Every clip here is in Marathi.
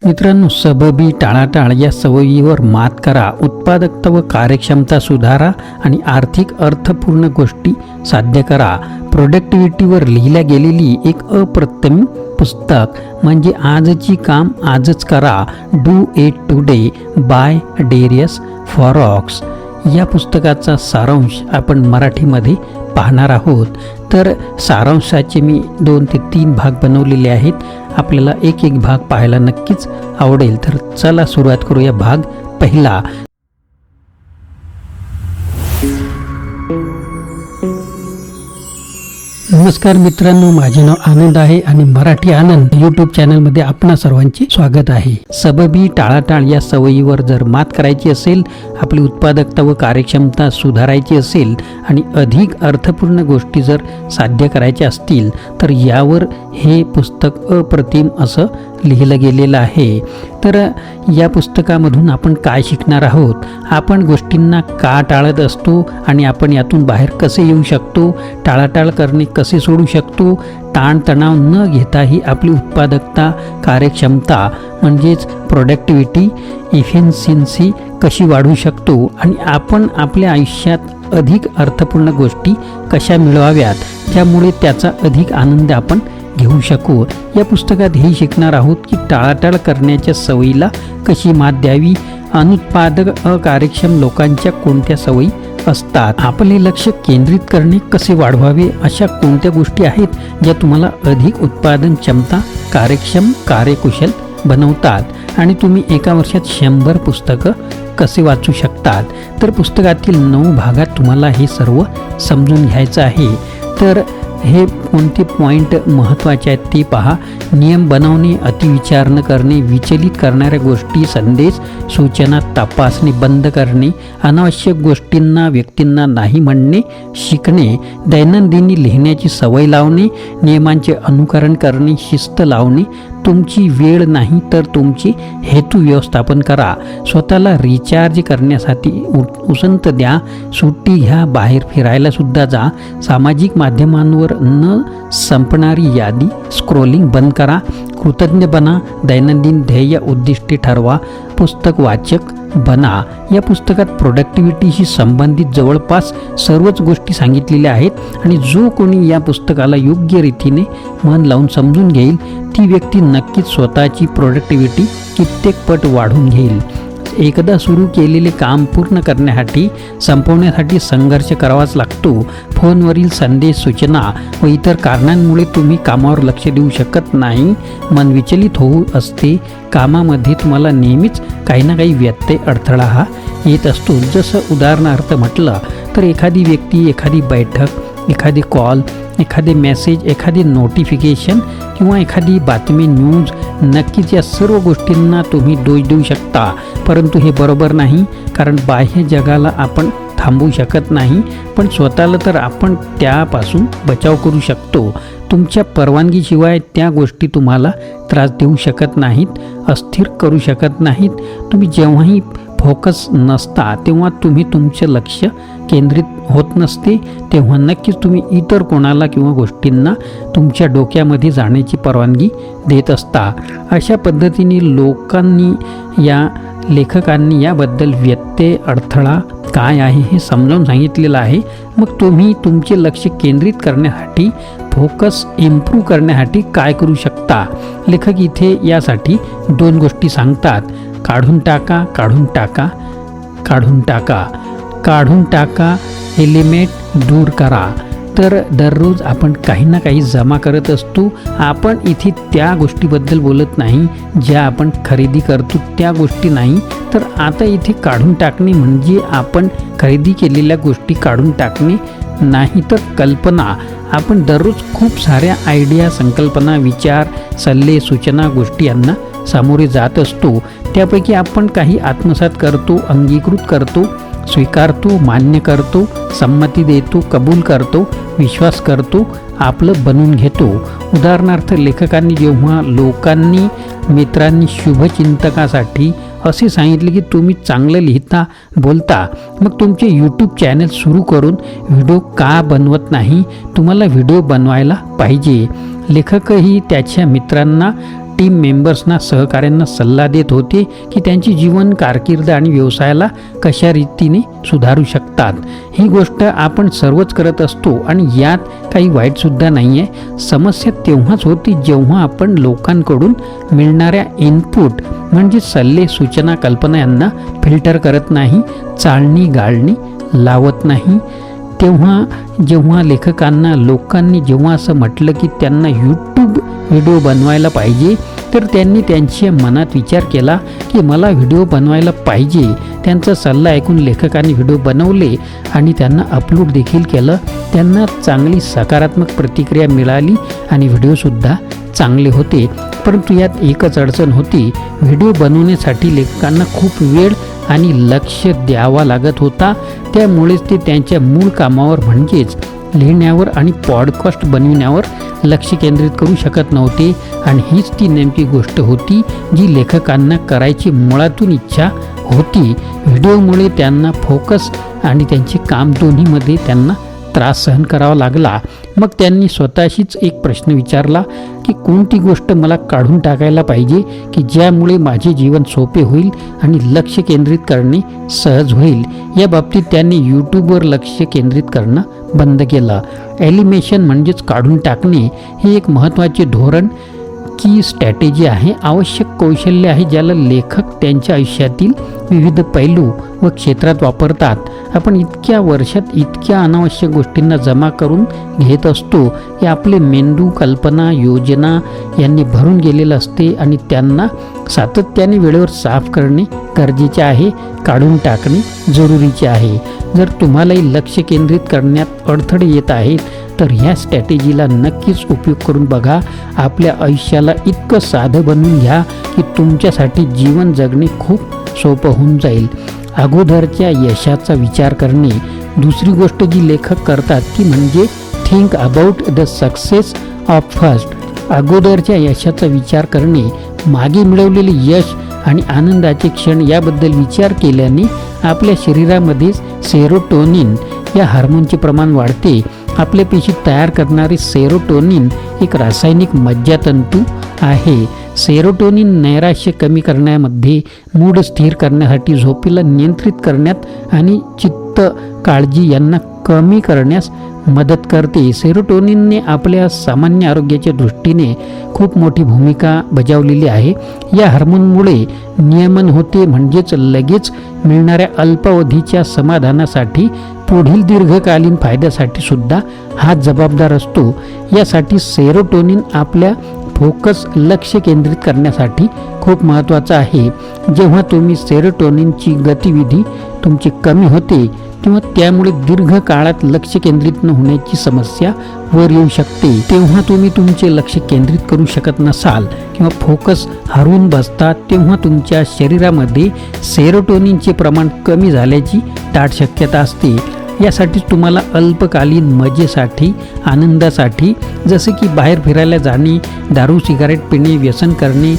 मित्रांनो, सबबी टाळाटाळ या सवयीवर मात करा, उत्पादकता व कार्यक्षमता सुधारा आणि आर्थिक अर्थपूर्ण गोष्टी साध्य करा. प्रोडक्टिव्हिटीवर लिहिल्या गेलेली एक अप्रतिम पुस्तक म्हणजे आजची काम आजच करा, do it today by Darius Foroux. या पुस्तकाचा सारांश आपण मराठीमध्ये पाहणार आहोत. तर सारांशाचे मी 2 ते 3 भाग बनवलेले आहेत. आपल्याला एक एक भाग पाहायला नक्कीच आवडेल. तर चला सुरुवात करूया. भाग पहिला. नमस्कार मित्रांनो, माझे नाव आनंद आहे आणि मराठी आनंद यूट्यूब चॅनलमध्ये आपणा सर्वांचे स्वागत आहे. सबबी टाळाटाळ या सवयीवर जर मात करायची असेल, आपली उत्पादकता व कार्यक्षमता सुधारायची असेल आणि अधिक अर्थपूर्ण गोष्टी जर साध्य करायच्या असतील तर यावर हे पुस्तक अप्रतिम असं लिहिलं गेलेलं आहे. तर या पुस्तकामधून आपण काय शिकणार आहोत, आपण गोष्टींना का टाळत असतो आणि आपण यातून बाहेर कसे येऊ शकतो, टाळाटाळ करणे कसे सोडू शकतो, ताणतणाव न घेताही आपली उत्पादकता, कार्यक्षमता म्हणजेच प्रोडक्टिव्हिटी, इफिशियन्सी कशी वाढवू शकतो आणि आपण आपल्या आयुष्यात अधिक अर्थपूर्ण गोष्टी कशा मिळवाव्यात, त्यामुळे त्याचा अधिक आनंद आपण घेऊ शकू. या पुस्तकात हे शिकणार आहोत की टाळाटाळ करण्याच्या सवयीला कशी मात द्यावी, अनुत्पादक अकार्यक्षम लोकांच्या कोणत्या सवयी असतात, आपले लक्ष केंद्रित करणे कसे वाढवावे, अशा कोणत्या गोष्टी आहेत ज्या तुम्हाला अधिक उत्पादन क्षमता, कार्यक्षम, कार्यकुशल बनवतात आणि तुम्ही एका वर्षात 100 पुस्तकं कसे वाचू शकतात. तर पुस्तकातील 9 भागात तुम्हाला हे सर्व समजून घ्यायचं आहे. तर हे कोणते पॉईंट महत्त्वाचे आहेत ते पहा. नियम बनवणे, अतिविचार न करणे, विचलित करणाऱ्या गोष्टी, संदेश, सूचना तपासणे बंद करणे, अनावश्यक गोष्टींना, व्यक्तींना नाही म्हणणे शिकणे, दैनंदिनी लिहिण्याची सवय लावणे, नियमांचे अनुकरण करणे, शिस्त लावणे, तुमची वेळ नाही तर तुमचे हेतू व्यवस्थापन करा, स्वतःला रिचार्ज करण्यासाठी उसंत द्या, सुट्टी घ्या, बाहेर फिरायला सुद्धा जा, सामाजिक माध्यमांवर न संपणारी यादी स्क्रोलिंग बंद करा, कृतज्ञ बना, दैनंदिन ध्येय उद्दिष्टे ठरवा, पुस्तक वाचक बना. या पुस्तकात प्रोडक्टिव्हिटीशी संबंधित जवळपास सर्वच गोष्टी सांगितलेल्या आहेत आणि जो कोणी या पुस्तकाला योग्य रीतीने मन लावून समजून घेईल ती व्यक्ती नक्कीच स्वतःची प्रोडक्टिव्हिटी कित्येक पट वाढवून घेईल. एकदा सुरू केलेले काम पूर्ण करण्यासाठी, संपवण्यासाठी संघर्ष करावाच लागतो. फोनवरील संदेश, सूचना व इतर कारणांमुळे तुम्ही कामावर लक्ष देऊ शकत नाही, मन विचलित होऊ असते. कामामध्ये तुम्हाला नेहमीच काही ना काही व्यत्यय, अडथळा हा येत असतो. जसं उदाहरणार्थ म्हटलं तर एखादी व्यक्ती, एखादी बैठक, एखादी कॉल, एखादे मेसेज, एखादी नोटिफिकेशन किंवा एखादी बातमी, न्यूज, नक्कीच या सर्व गोष्टींना तुम्ही दोष देऊ शकता. परंतु हे बरोबर नाही, कारण बाह्य जगाला आपण थांबवू शकत नाही, पण स्वतःला तर आपण त्यापासून बचाव करू शकतो. तुमच्या परवानगीशिवाय त्या गोष्टी तुम्हाला त्रास देऊ शकत नाहीत, अस्थिर करू शकत नाहीत. तुम्ही जेव्हाही फोकस नसता तेव्हा तुम्ही तुमचे लक्ष केंद्रित होत नसते, तेव्हा नक्कीच तुम्ही इतर कोणाला किंवा गोष्टींना तुमच्या डोक्यामध्ये जाण्याची परवानगी देत असता. अशा पद्धतीने लेखकांनी याबद्दल व्यत्यय, अडथळा काय आहे हे समजावून सांगितलेलं आहे. मग तुम्ही तुमचे लक्ष केंद्रित करण्यासाठी, फोकस इम्प्रूव्ह करण्यासाठी काय करू शकता. लेखक इथे यासाठी 2 गोष्टी सांगतात. काढून टाका, काढून टाका, काढून टाका, काढून टाका, एलिमेंट दूर करा. तर दररोज आपण काही ना काही जमा करत असतो. आपण इथे त्या गोष्टीबद्दल बोलत नाही ज्या आपण खरेदी करतो, त्या गोष्टी नाही. तर आता इथे काढून टाकणे म्हणजे आपण खरेदी केलेल्या गोष्टी काढून टाकणे नाही, तर कल्पना. आपण दररोज खूप साऱ्या आयडिया, संकल्पना, विचार, सल्ले, सूचना, गोष्टी यांना सामोरे जात असतो. त्यापैकी आपण काही आत्मसात करतो, अंगीकृत करतो, स्वीकारतो, मान्य करतो, संमती देतो, कबूल करतो, विश्वास करतो, आपलं बनवून घेतो. उदाहरणार्थ लेखकांनी जेव्हा लोकांनी, मित्रांनी, शुभचिंतकासाठी असे सांगितले की तुम्ही चांगलं लिहिता, बोलता, मग तुमचे यूट्यूब चॅनल सुरू करून व्हिडिओ का बनवत नाही, तुम्हाला व्हिडिओ बनवायला पाहिजे. लेखकही त्याच्या मित्रांना टीम मेंबर्सना सहकाऱ्यांना सल्ला देत होते की त्यांची जीवन कारकीर्द आणि व्यवसायाला कशा रीतीने सुधारू शकतात. ही गोष्ट आपण सर्वच करत असतो आणि यात काही वाईटसुद्धा नाही आहे. समस्या तेव्हाच होती जेव्हा आपण लोकांकडून मिळणाऱ्या इनपुट म्हणजे सल्ले सूचना कल्पना यांना फिल्टर करत नाही, चाळणी गाळणी लावत नाही. जेव्हा लेखकांना लोकांनी जेव्हा असं म्हटलं की त्यांना यूट्यूब व्हिडिओ बनवायला पाहिजे, तर त्यांनी त्यांच्या मनात विचार केला की मला व्हिडिओ बनवायला पाहिजे. त्यांचा सल्ला ऐकून लेखकांनी व्हिडिओ बनवले आणि त्यांना अपलोड देखील केलं. त्यांना चांगली सकारात्मक प्रतिक्रिया मिळाली आणि व्हिडिओसुद्धा चांगले होते. परंतु यात एकच अडचण होती. व्हिडिओ बनवण्यासाठी लेखकांना खूप वेळ आणि लक्ष द्यावा लागत होता. त्यामुळेच ते त्यांच्या मूळ कामावर म्हणजेच लिहिण्यावर आणि पॉडकास्ट बनविण्यावर लक्ष केंद्रित करू शकत नव्हते. आणि हीच ती नेमकी गोष्ट होती जी लेखकांना करायची मुळातून इच्छा होती. व्हिडिओमुळे त्यांना फोकस आणि त्यांचे काम दोन्हीमध्ये त्यांना त्रास सहन करावा लागला. मग त्यांनी स्वतःशीच एक प्रश्न विचारला की कोणती गोष्ट मला काढून टाकायला पाहिजे की ज्यामुळे माझे जीवन सोपे होईल आणि लक्ष केंद्रित करणे सहज होईल. या बाबतीत त्यांनी यूट्यूबवर लक्ष केंद्रित करणं बंद केलं. एलिमिनेशन म्हणजेच काढून टाकणे हे एक महत्त्वाचे धोरण की स्ट्रॅटेजी आहे, आवश्यक कौशल्य आहे ज्याला लेखक त्यांच्या आयुष्यातील विविध पैलू व क्षेत्रात वापरतात. आपण इतक्या वर्षात इतक्या अनावश्यक गोष्टींना जमा करून घेत असतो की आपले मेंदू कल्पना योजना यांनी भरून गेलेलं असते आणि त्यांना सातत्याने वेळेवर साफ करणे गरजेचे आहे, काढून टाकणे जरुरीचे आहे. जर तुम्हालाही लक्ष केंद्रित करण्यात अडथळे येत आहेत तर ह्या स्ट्रॅटेजीला नक्कीच उपयोग करून बघा. आपल्या आयुष्याला इतकं साधं बनवून घ्या की तुमच्यासाठी जीवन जगणे खूप सोपं होऊन जाईल. अगोदरच्या यशाचा विचार करणे. दुसरी गोष्ट जी लेखक करतात ती म्हणजे think about the success of first. अगोदरच्या यशाचा विचार करणे. मागे मिळवलेले यश आणि आनंदाचे क्षण याबद्दल विचार केल्याने आपल्या शरीरामध्ये सेरोटोनिन या हार्मोनचे प्रमाण वाढते. आपल्या पेशी तयार करणारे सेरोटोनिन एक रासायनिक मज्जातंतू आहे. सेरोटोनिन नैराश्य कमी करण्यामध्ये, मूड स्थिर करण्यासाठी, झोपेला नियंत्रित करण्यात आणि चित्त काळजी यांना कमी करण्यास मदत करते. सेरोटोनिनने आपल्या सामान्य आरोग्याच्या दृष्टीने खूप मोठी भूमिका बजावलेली आहे. या हार्मोनमुळे नियमन होते म्हणजेच लगेच मिळणाऱ्या अल्पावधीच्या समाधानासाठी पुढील दीर्घकालीन फायद्यासाठी सुद्धा हा जबाबदार असतो. यासाठी सेरोटोनिन आपल्या फोकस लक्ष केंद्रित करण्यासाठी खूप महत्त्वाचा आहे. जेव्हा तुम्ही सेरोटोनिनची गतिविधी तुमची कमी होते तेव्हा त्यामुळे दीर्घ काळात लक्ष केंद्रित न होण्याची समस्या वर येऊ शकते. तेव्हा तुम्ही तुमचे लक्ष केंद्रित करू शकत नसाल किंवा फोकस हरवून बसता तेव्हा तुमच्या शरीरामध्ये सेरोटोनिनचे प्रमाण कमी झाल्याची दाट शक्यता असते. यासाठी तुम्हाला अल्पकालीन मजेसाठी, आनंदासाठी जसे की बाहेर फिरायला जाणे, दारू सिगारेट पिणे, व्यसन करणे,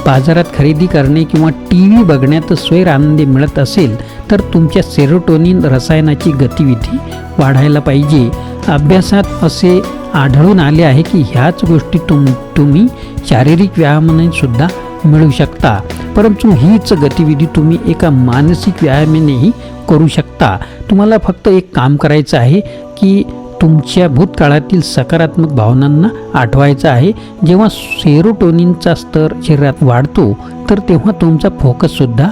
बाजारात खरेदी करणे किंवा TV बघण्यात स्वैर आनंद मिळत असेल तर तुमच्या सेरोटोनिन रसायनाची गतिविधी वाढायला पाहिजे. अभ्यासात असे आढळून आले आहे की ह्याच गोष्टी तुम्ही शारीरिक व्यायामाने सुद्धा मिळू शकता. परंतु हीच गतिविधी तुम्ही एका मानसिक व्यायामानेही करू शकता. तुम्हाला फक्त एक काम करायचं आहे की तुमच्या भूतकाळातील सकारात्मक भावनांना आठवायचं आहे. जेव्हा सेरोटोनिनचा स्तर शरीरात वाढतो तर तेव्हा तुमचा फोकससुद्धा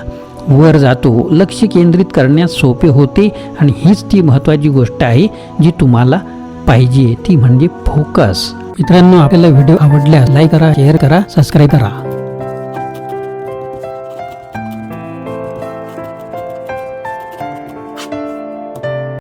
वर जातो, लक्ष केंद्रित करण्यास सोपे होते आणि हीच ती महत्त्वाची गोष्ट आहे जी तुम्हाला पाहिजे, ती म्हणजे फोकस. मित्रांनो, आपल्याला व्हिडिओ आवडल्यास लाईक करा, शेअर करा, सबस्क्राईब करा.